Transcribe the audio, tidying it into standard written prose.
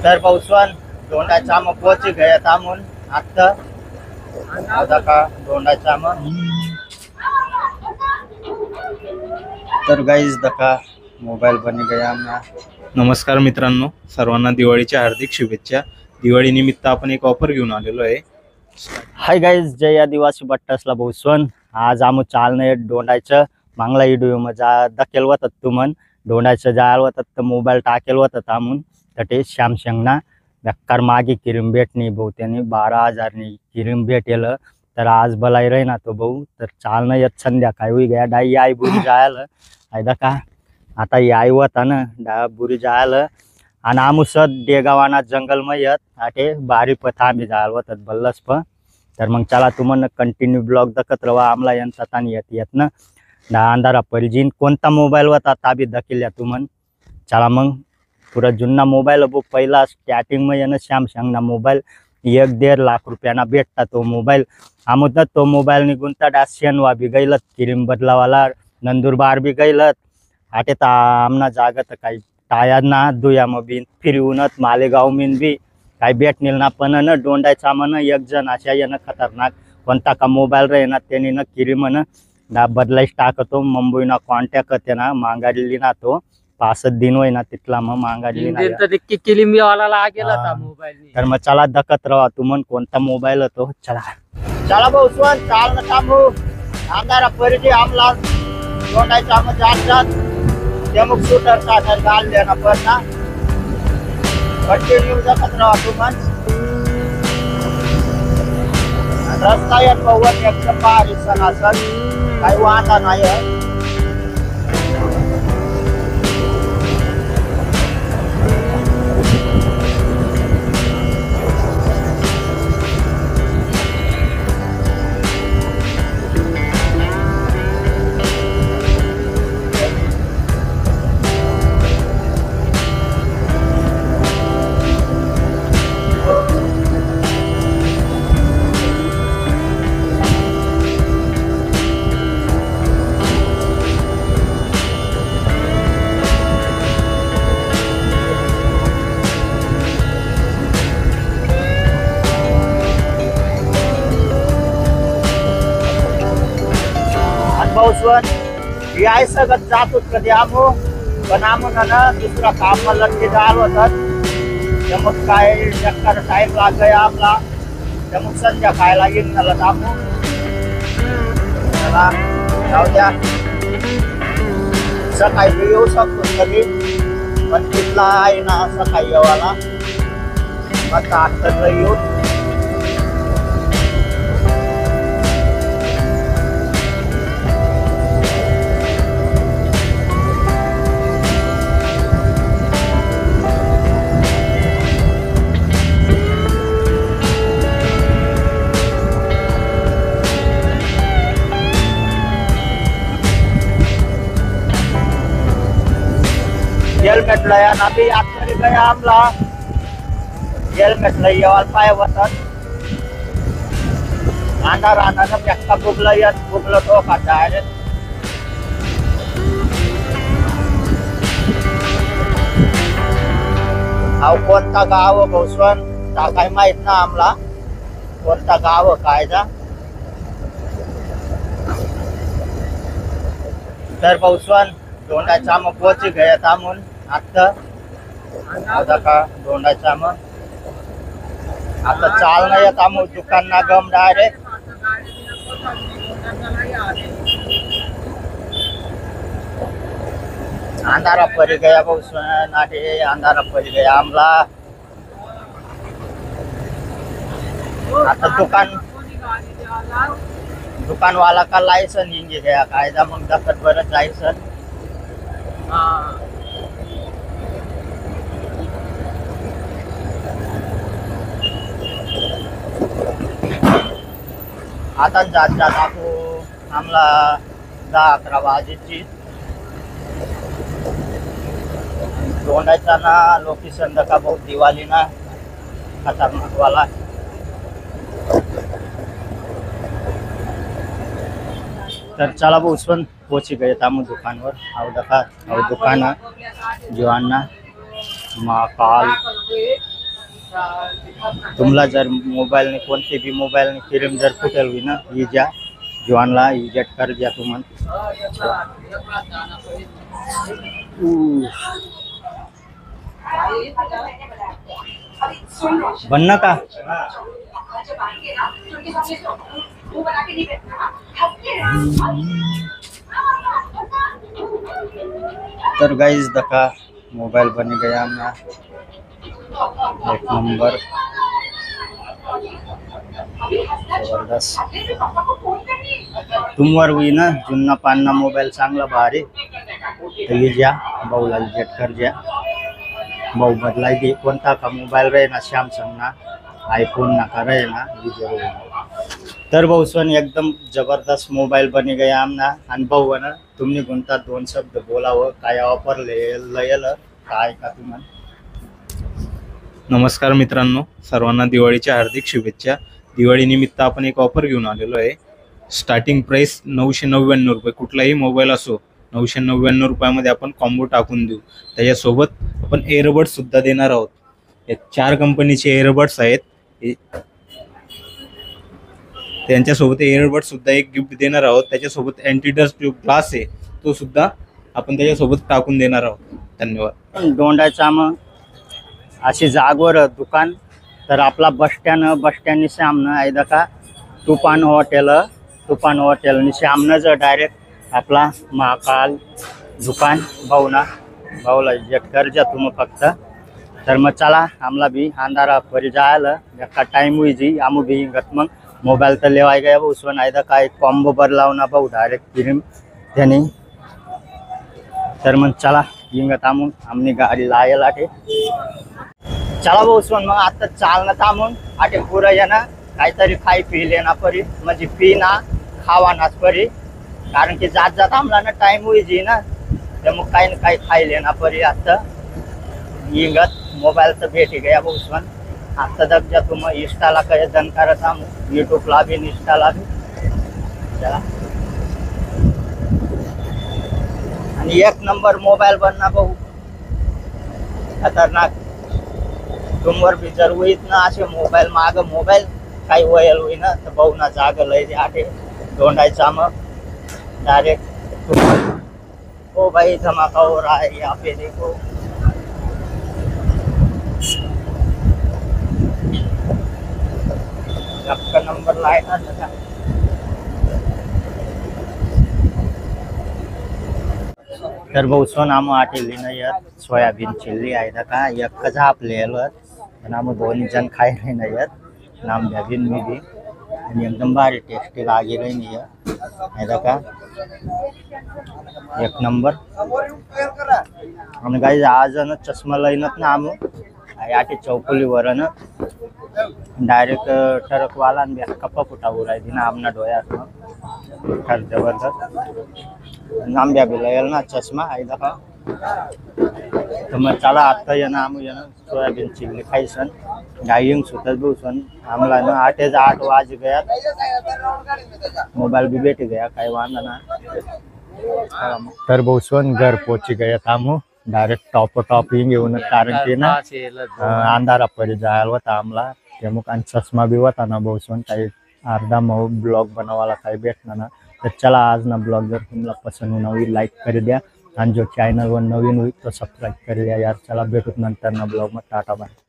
तर पाऊसवान दोंडाचा मग पोची गया तामून आता आता का दोंडाचा मग तर गाईज दका मोबाईल बनी गया ना। नमस्कार मित्रांनो, सर्वांना दिवाळीच्या हार्दिक शुभेच्छा। दिवाळी निमित्त आपण एक ऑफर घेऊन आलेलो आहे। हाय गाईज, जय आदिवासी बट्टासला बहुस्वन। आज आम्ही चालणे दोंडाचं मांगला व्हिडिओ मजा दकेल होतात तुमन दोंडाचं जायल होतात तर मोबाईल टाकेल होतात आमून तटे सॅमसंगना बेकार मागे किरीम भेटणी भाऊ त्याने 12,000 किरीम भेटेल। तर आज बलाई रही ना तो भाऊ तर चालणं येत संध्याकाळी होई गया डाई आई बुरी जायला आयदा का आता आई होता ना डा बुरी जायला आणि आमुसत देगावाना जंगल में येत आटे बारी पथ आम्ही जायला होतात बल्लस पण। तर मग चला तुम्हाला कंटिन्यू ब्लॉग दखत रवा आमला यांचा तानी येत ना डा अंधारा परिजीन कोणता मोबाईल होता ताबी दकिल्या तुमन। चला मग पूरा जुन्ना मोबाईल अब पहिला स्टार्टिंग में येणं सॅमसंग ना मोबाईल 1-1.5 लाख रुपयाना भेटता तो मोबाईल। आमुदत तो मोबाईल निघून तर डासियनवा बी गईलत किरीम बदलावाला नंदुरबार बी गईलत आटे ता आमना जागत काही टायर ना दुया मग बी फिरवूनच मालेगाव मिन बी काही भेटनील ना पण न डोंडायचा मन एक जण अशा येणं खतरनाक कोणता का मोबाईल रे ना त्यांनी न किरीम न ना बदलाईस टाकतो मुंबई ना कॉन्टॅक्ट करते ना मांगाडली ना तो 5 दिन होय ना तिथला मग मांगाडली ना तर मग चला दखत रहा तुमन कोणता मोबाईल तो चला चला भाऊ सुन चाल ना थांबू अंधारा परिचय आमला दोंडायचा मग जात ते मग शूटर सादर गाल देना पडना कंटिन्यू दखत रहा तुमन। रस्ता येत बहुत एकदम बारीक सनासन काही वाहता नाही आहे। याय सगळं जात होत कधी आमो पण आमून ना दुसरा काम लटके जाल होतात मग काय चक्कर टाईम लाग गया आपला मग संध्याकाळला येऊन झालं आमू चला जाऊ द्या सकाळी बी येऊ शकतो कधी पण तिथला आहे ना सकाळी येवाला मग आता येऊ हेल्मेट लया ना भी आखरी गया आमला हेल्मेट लई वाल पाय होतात अंधार अंधार बेक्का बुगला येत बुगला तो का डायरेक्ट अहो कोणता गाव भोसवन ता काय माहित ना आमला कोणता गाव काय जा तर भोसवन दोंडाचा मग पोची गया तामून आता आता का दोंडाचा मग आता चालना येत आमू दुकान ना गम डायरेक्ट अंधारा परी गया बहुसन आटे अंधारा परी गया आमला आता दुकान वाला का लायसन इंगे गया कायदा मग दखत बरं लायसन आता जात जात आपू आमला 10-11 वाजेची दोंडाचा ना लोकेशन दका बहुत दिवाली ना खतरनाक वाला तर चला भाऊ उस्मान पहुंची गए तामू दुकानवर और दखा और दुकान जो अन्ना महाकाल तुम्हाला जर मोबाईलने कोणते बी मोबाईलने फिल्म जर फुटेल होई ना ही ज्या जीवानला इजेक्ट कर द्या तुम्हाला बनना का तर गाइस देखा मोबाइल बन गया ना एक नंबर जबरदस्त तुमवर हुई ना जुन्ना पान्ना मोबाईल चांगला भारी तर ये ज्या भाऊला जेट कर ज्या भाऊ बदलाई दे कोणता का मोबाईल रहे ना सॅमसंग ना आईफोन ना का रहे ना तर भाऊ सन एकदम जबरदस्त मोबाईल बनी गया आमना आणि भाऊ ना तुम्ही कोणता दोन शब्द बोलावं काय ऑफर लयल काय का तुम्हाला नमस्कार मित्रांनो, सर्वांना दिवाळीच्या हार्दिक शुभेच्छा. दिवाळी निमित्त आपण एक ऑफर घेऊन आलेलो आहे. स्टार्टिंग प्राइस 999 रुपये. कुठलाही मोबाईल असो 999 रुपयामध्ये आपण कॉम्बो टाकून देऊ. त्याच्यासोबत आपण एअरबड्स सुद्धा देणार आहोत. या 4 कंपनीचे एअरबड्स आहेत. त्यांच्यासोबत एअरबड्स सुद्धा एक गिफ्ट देणार आहोत. त्याच्यासोबत अँटीडस्ट जो ग्लास आहे तो सुद्धा आपण त्याच्यासोबत टाकून देणार आहोत. धन्यवाद. दोंडाचा मग अशी जागवर दुकान तर आपला बस स्टँडनी सामनं आहे का तुफान हॉटेलनी सामनं जर डायरेक्ट आपला महाकाल दुकान भाऊला जेट कर जा तुम्ही फक्त तर मग चला आम्हाला बी अंधारा परी जायला एका टाइम हुई जी आमू भी गत मग मोबाईल तर लेवाय गया उसवन आहे का एक कॉम्बो बर लावना भाऊ डायरेक्ट फिल्म त्याने तर मग चला इंगत आमून आमनी गाडी लायला आटे चला भाऊ उसवन मग आता चालना थांबून आटे पुरं ये ना काहीतरी खाई पी लेना परी म्हणजे पी ना खावा नाच परी कारण की जात आम्हाला ना टाइम हुई जी ना तर मग काही ना काही खाई लेना परी आता इंगत मोबाईल तर भेटी गया भाऊ उसवन आता जग जा तुम इंस्टाला काही जण करत आम यूट्यूबला बी इंस्टाला बी चला आणि एक नंबर मोबाईल बनना भाऊ खतरनाक तुमवर बी जर होईत ना असे मोबाईल माग मोबाईल काही वयल होई ना तर भाऊ ना जाग लय दे आटे दोंडायचा मग डायरेक्ट ओ भाई धमाका हो रहा है यहाँ पे देखो आपका नंबर लाए ना दादा तर भाऊ सोनाम आटेली नाही सोयाबीन चिल्ली आहे का एक कजा आपले नाम 2 जण खाय नाही नाम भ्याबीन मी बी आणि एकदम भारी टेस्टी लागे नाही आहे का एक नंबर आणि गाई आज चष्मा लईनत ना आम आटे चौकुलीवर ना डायरेक्ट टरकवाला कप्पा फुटा उरायची ना आमना डोळ्यात खर जबरदस्त नांब्या बी लयल ना चष्मा आहे का तर मग चला आता ये ना आम ये ना सोयाबीन चिल्ली खाईसन गायंग सुतत बसन आम्हाला ना 8 वाज गया मोबाईल भी भेट गया काय वांदा ना तर बसन घर पोची गया आमू डायरेक्ट टॉप येऊन कारण की ना अंधारा परी जायला होता आम्हाला ते मग आणि चष्मा बी होता ना बसन काही अर्धा मग ब्लॉग बनवायला काही भेटणार ना तर चला आज ना ब्लॉग जर तुम्हाला पसंद होईल लाईक कर द्या आणि जो चॅनलवर नवीन होईल तो सबस्क्राईब कर द्या यार चला भेटूत नंतर ना ब्लॉग मग टाटा बाय.